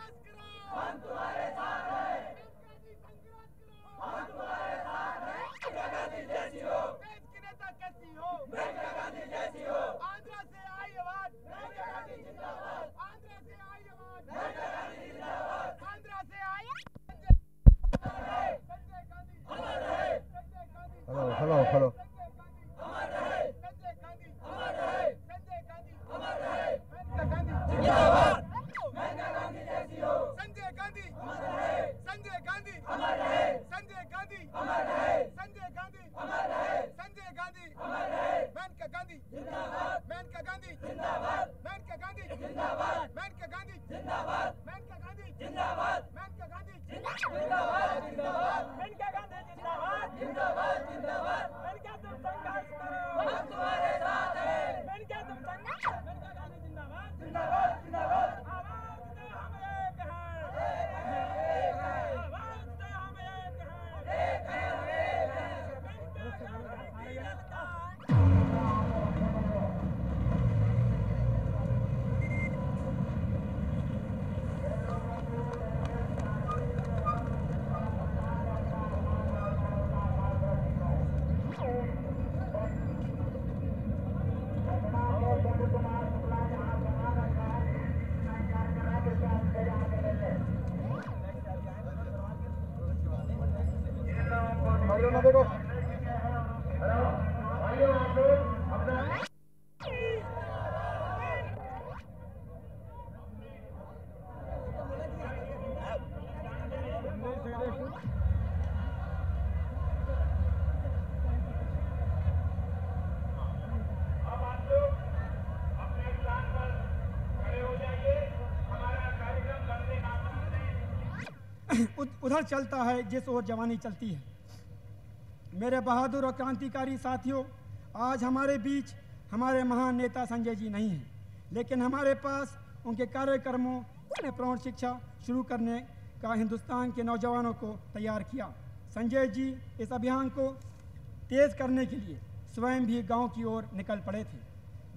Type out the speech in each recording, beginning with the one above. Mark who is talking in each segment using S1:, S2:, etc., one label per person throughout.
S1: संघर्ष करो, हम तुम्हारे साथ हैं। संघर्ष करो, हम तुम्हारे साथ हैं। मेनका गांधी जैसी हो, देश की नेता कैसी हो, मेनका गांधी जैसी हो। आंध्रा से आई आवाज, मेनका गांधी जिंदाबाद। आंध्रा से आई आवाज, मेनका गांधी जिंदाबाद। आंध्रा से आई संजय गांधी अमर रहे, संजय गांधी
S2: हेलो हेलो
S1: संजय गांधी अमर रहे, संजय गांधी अमर रहे, संजय गांधी अमर रहे। मेनका गांधी जिंदाबाद। मेनका गांधी जैसी हो, संजय गांधी अमर रहे, संजय गांधी अमर रहे, संजय गांधी अमर रहे, संजय गांधी अमर रहे, संजय गांधी अमर रहे। मेनका गांधी जिंदाबाद, मेनका गांधी जिंदाबाद, मेनका गांधी जिंदाबाद, मेनका गांधी जिंदाबाद, मेनका गांधी जिंदाबाद, मेनका गांधी जिंदाबाद, जिंदाबाद, मेनका गांधी जिंदाबाद, जिंदाबाद, जिंदाबाद। मेनका तुम संघर्ष करो, हम तुम्हारे साथ हैं। मेनका तुम संघर्ष, मेनका गांधी जिंदाबाद, जिंदाबाद, जिंदाबाद। आवाज दे हम एक हैं, आवाज दे हम एक हैं, मेनका गांधी जिंदाबाद।
S2: देखो
S3: उधर चलता है जिस ओर जवानी चलती है। मेरे बहादुर और क्रांतिकारी साथियों, आज हमारे बीच हमारे महान नेता संजय जी नहीं हैं, लेकिन हमारे पास उनके कार्यक्रमों ने प्रौढ़ शिक्षा शुरू करने का हिंदुस्तान के नौजवानों को तैयार किया। संजय जी इस अभियान को तेज करने के लिए स्वयं भी गांव की ओर निकल पड़े थे।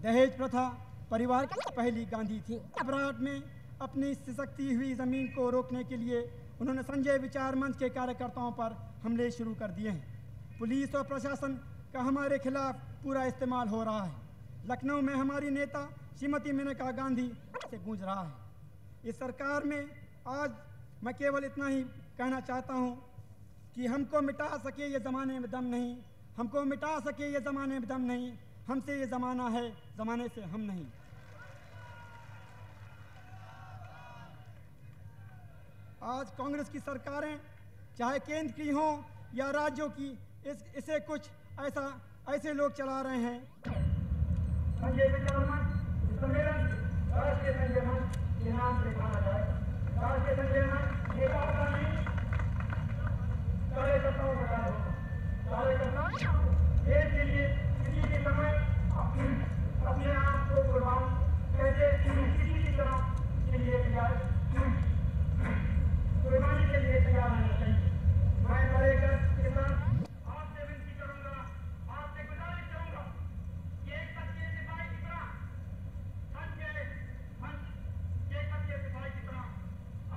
S3: दहेज प्रथा परिवार की पहली गांधी थी। अपराध में अपनी सिसकती हुई ज़मीन को रोकने के लिए उन्होंने संजय विचार मंच के कार्यकर्ताओं पर हमले शुरू कर दिए हैं। पुलिस और प्रशासन का हमारे खिलाफ पूरा इस्तेमाल हो रहा है। लखनऊ में हमारी नेता श्रीमती मेनका गांधी से गूंज रहा है। इस सरकार में आज मैं केवल इतना ही कहना चाहता हूं कि हमको मिटा सके ये ज़माने में दम नहीं, हमको मिटा सके ये ज़माने में दम नहीं, हमसे ये ज़माना है, ज़माने से हम नहीं। आज कांग्रेस की सरकारें चाहे केंद्र की हों या राज्यों की, इसे कुछ ऐसे लोग चला रहे हैं।
S4: संजय विचार मंच सम्मेलन राष्ट्रीय संजय मंच के नाम से माना जाए। राष्ट्रीय संजय मंच ये बात नहीं, कार्यकर्ताओं का कार्य हो। कार्यकर्ता देश के लिए किसी भी समय अपने आप को कुर्बान कैसे किसी भी तरह के लिए तैयार, कुर्बानी के लिए तैयार होना चाहिए। मैं कार्यकर्ता के साथ आपसे विनती करूंगा, आपसे गुजारिश करूंगा कि एक सच्चे सिपाही की तरह एक सच्चे सिपाही की तरह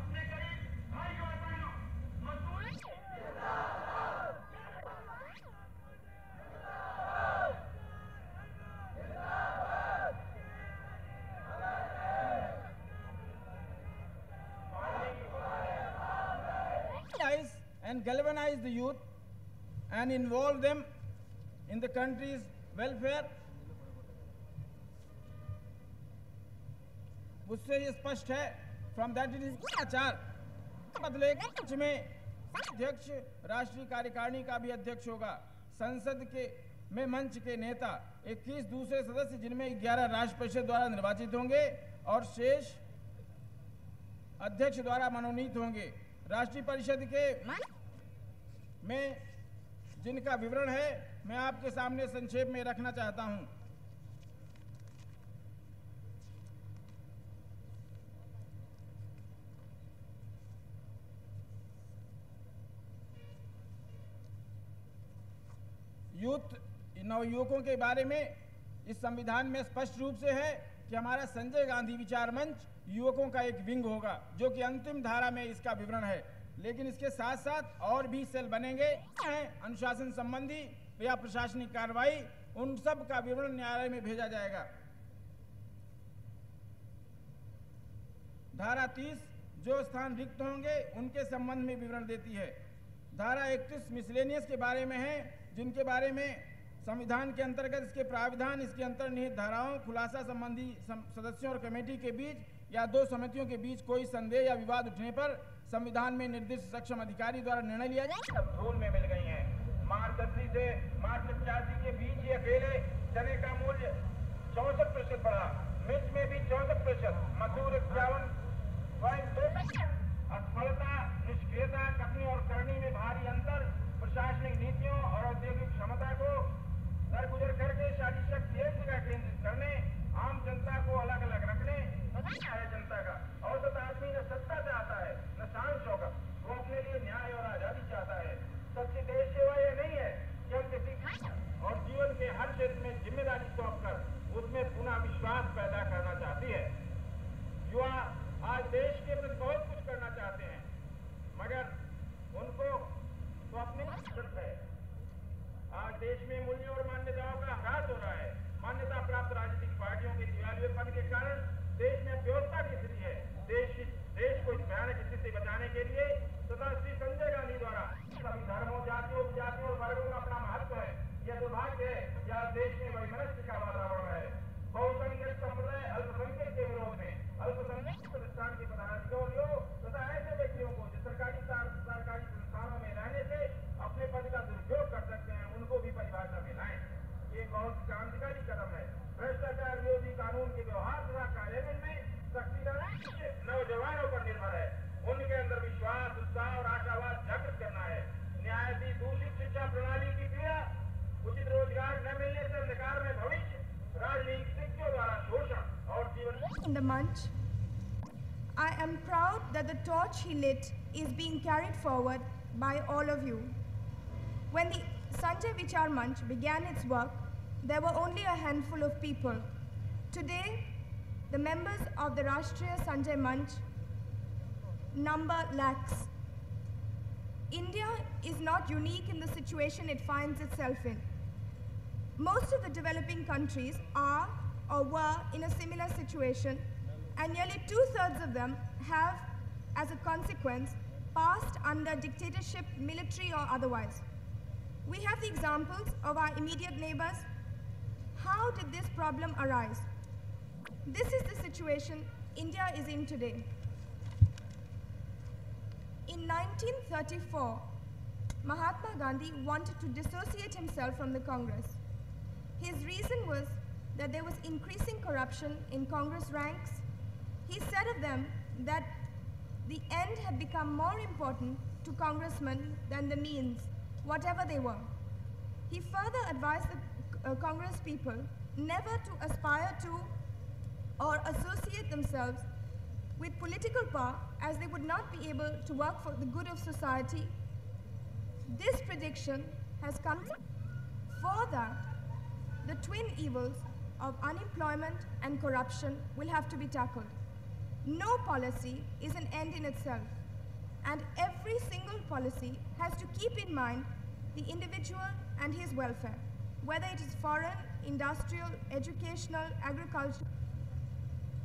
S4: अपने गरीब भाइयों और बहनों मजदूर
S5: and galvanize the youth and involve them in the country's welfare। उससे ये स्पष्ट है from that it is आचार बदले कुछ में अध्यक्ष राष्ट्रीय कार्यकारिणी का भी अध्यक्ष होगा। संसद के में मंच के नेता 21 दूसरे सदस्य, जिनमें 11 राष्ट्र परिषद द्वारा निर्वाचित होंगे और शेष अध्यक्ष द्वारा मनोनीत होंगे। राष्ट्रीय परिषद के में जिनका विवरण है मैं आपके सामने संक्षेप में रखना चाहता हूं। नवयुवकों के बारे में इस संविधान में स्पष्ट रूप से है कि हमारा संजय गांधी विचार मंच युवकों का एक विंग होगा, जो कि अंतिम धारा में इसका विवरण है। लेकिन इसके साथ साथ और भी सेल बनेंगे, अनुशासन संबंधी या प्रशासनिक कार्रवाई, उन सब का विवरण न्यायालय में भेजा जाएगा। धारा 30 जो स्थान रिक्त होंगे उनके संबंध में विवरण देती है। धारा 31 मिसलेनियस के बारे में है, जिनके बारे में संविधान के अंतर्गत इसके प्राविधान, इसके अंतर्निहित धाराओं, खुलासा संबंधी सदस्यों और कमेटी के बीच या दो समितियों के बीच कोई संदेह या विवाद उठने पर संविधान में निर्दिष्ट सक्षम अधिकारी द्वारा निर्णय लिया जाए।
S4: अब धूल में मिल गई हैं। मार्च 80 से मार्च 85 के बीच ही अकेले चने का मूल्य 64% बढ़ा, मिर्च में भी 64%, मसूर 51.2%। असफलता, निष्क्रियता, कथनी और करनी में भारी अंतर, प्रशासनिक नीतियों और औद्योगिक क्षमता को दरगुजर करके सारी शक्ति एक जगह केंद्रित करने, आम जनता को अलग अलग रखने, है जनता का औसत आदमी न सत्ता चाहता है न सांसों का, वो अपने लिए न्याय और आजादी चाहता है। सच्ची देश सेवा ये नहीं है कि हम किसी और जीवन के हर क्षेत्र में जिम्मेदारी सौंपकर उसमें पुनः विश्वास पैदा करना चाहती है। युवा आज देश के प्रति बहुत कुछ करना चाहते हैं, मगर उनको तो अपनी जरूरत है। आज देश में मूल्यों और मान्यताओं का ह्रास हो रहा है। मान्यता प्राप्त राजनीतिक पार्टियों के दिवालियेपन के कारण देश में व्यवस्था की स्थिति है। देश को इस भयानक स्थिति से बचाने के लिए तथा श्री संजय गांधी द्वारा सभी धर्मों, जातियों, उपजातियों और वर्गों का अपना महत्व है। यह दुर्भाग्य है कि आज देश में वैमनस्य का वातावरण है। बहुसंख्यक संप्रदाय अल्पसंख्यक के विरोध में अल्पसंख्यक प्रतिष्ठान के पदाधिकारियों तथा ऐसे व्यक्तियों को जो सरकारी संस्थानों में रहने से अपने पद का दुरुपयोग कर सकते हैं, उनको भी परिभाषा में लाएं। ये बहुत क्रांतिकारी कदम है। भ्रष्टाचार विरोधी कानून के व्यवहार तथा कार्यान्वयन में सख्ती नौजवानों पर निर्भर है। उनके अंदर विश्वास, उत्साह और आशावाद जागृत करना है। न्यायाधीश, दूषित शिक्षा प्रणाली की पीड़ा, उचित रोजगार न मिलने से अंधकार में भविष्य, राजनीतिज्ञों द्वारा शोषण और जीवन।
S2: In the Manch, I am proud that the torch he lit is being carried forward by all of you. When the Sanjay Vichar Manch began its work, there were only a handful of people. Today, the members of the Rashtriya Sanjay Manch number lakhs. India is not unique in the situation it finds itself in. Most of the developing countries are or were in a similar situation, and nearly 2/3 of them have, as a consequence, passed under dictatorship, military or otherwise. We have the examples of our immediate neighbors. How did this problem arise? This is the situation India is in today. In 1934, Mahatma Gandhi wanted to dissociate himself from the Congress. His reason was that there was increasing corruption in Congress ranks. He said of them that the end had become more important to congressmen than the means, whatever they were. He further advised the Congress people never to aspire to or associate themselves with political power, as they would not be able to work for the good of society. This prediction has come for that the twin evils of unemployment and corruption will have to be tackled. No policy is an end in itself, and every single policy has to keep in mind the individual and his welfare, whether it is foreign, industrial, educational, agricultural.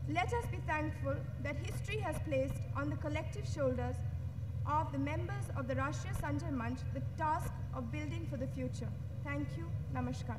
S2: Let us be thankful that history has placed on the collective shoulders of the members of the Rashtriya Sanjay Manch the task of building for the future. Thank you. Namaskar.